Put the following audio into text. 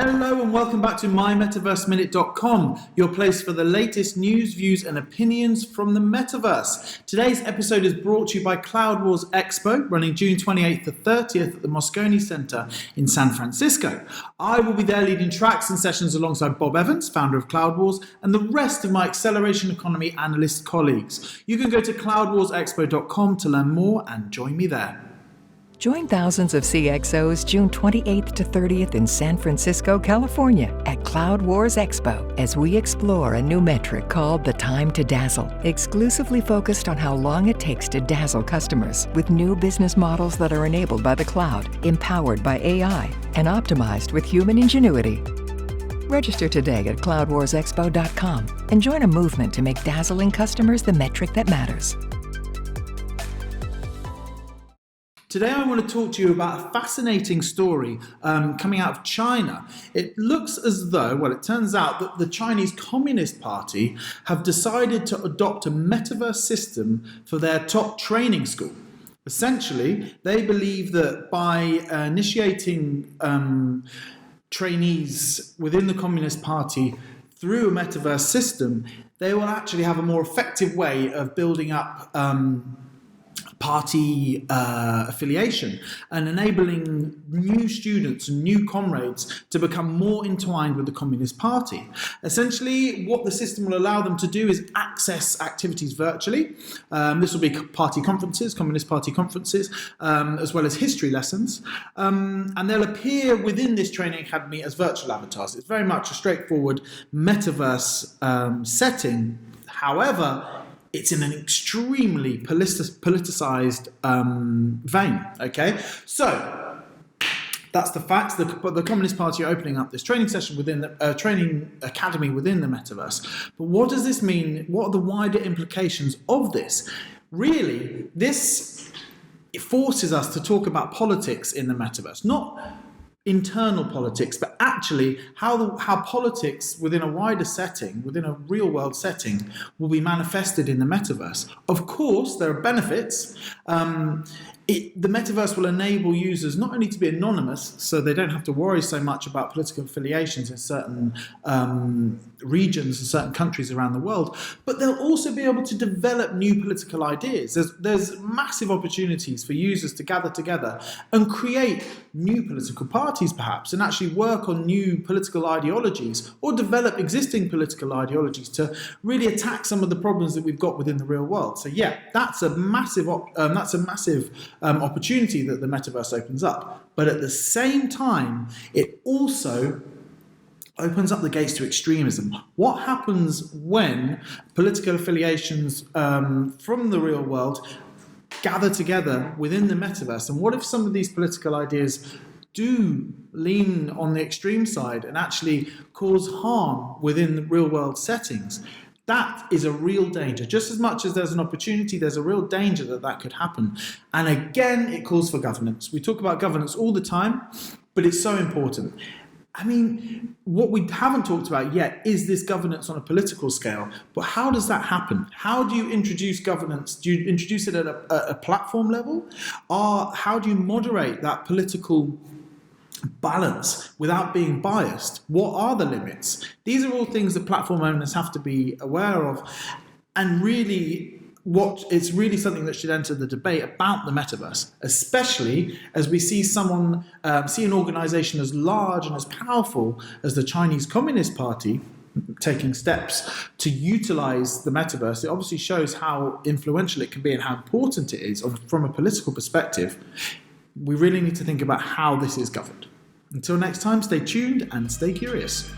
Hello and welcome back to MyMetaverseMinute.com, your place for the latest news, views and opinions from the Metaverse. Today's episode is brought to you by Cloud Wars Expo, running June 28th to 30th at the Moscone Center in San Francisco. I will be there leading tracks and sessions alongside Bob Evans, founder of Cloud Wars, and the rest of my Acceleration Economy analyst colleagues. You can go to cloudwarsexpo.com to learn more and join me there. Join thousands of CXOs June 28th to 30th in San Francisco, California at Cloud Wars Expo as we explore a new metric called the time to dazzle, exclusively focused on how long it takes to dazzle customers with new business models that are enabled by the cloud, empowered by AI, and optimized with human ingenuity. Register today at cloudwarsexpo.com and join a movement to make dazzling customers the metric that matters. Today I want to talk to you about a fascinating story coming out of China. It looks as though, well, it turns out that the Chinese Communist Party have decided to adopt a metaverse system for their top training school. Essentially, they believe that by initiating trainees within the Communist Party through a metaverse system, they will actually have a more effective way of building up party affiliation and enabling new students and new comrades to become more entwined with the Communist Party. Essentially, what the system will allow them to do is access activities virtually. This will be party conferences, Communist Party conferences, as well as history lessons. And they'll appear within this training academy as virtual avatars. It's very much a straightforward metaverse setting. However, it's in an extremely politicized vein, okay? So, that's the facts. The Communist Party are opening up this training session within the training academy within the metaverse. But what does this mean? What are the wider implications of this? Really, it forces us to talk about politics in the metaverse, not internal politics, but actually how politics within a wider setting, within a real world setting, will be manifested in the metaverse. Of course, there are benefits. The metaverse will enable users not only to be anonymous, so they don't have to worry so much about political affiliations in certain regions and certain countries around the world, but they'll also be able to develop new political ideas. There's massive opportunities for users to gather together and create new political parties, perhaps, and actually work on new political ideologies or develop existing political ideologies to really attack some of the problems that we've got within the real world. So yeah, that's a massive opportunity that the metaverse opens up. But at the same time, it also opens up the gates to extremism. What happens when political affiliations from the real world gather together within the metaverse? And what if some of these political ideas do lean on the extreme side and actually cause harm within the real world settings? That is a real danger. Just as much as there's an opportunity, there's a real danger that could happen. And again, it calls for governance. We talk about governance all the time, but it's so important. I mean, what we haven't talked about yet is this governance on a political scale. But how does that happen? How do you introduce governance? Do you introduce it at a platform level? Or how do you moderate that political balance without being biased? What are the limits? These are all things that platform owners have to be aware of, and really it's really something that should enter the debate about the metaverse, especially as we see an organization as large and as powerful as the Chinese Communist Party taking steps to utilize the metaverse. It obviously shows how influential it can be and how important it is from a political perspective. We really need to think about how this is governed. Until next time, stay tuned and stay curious.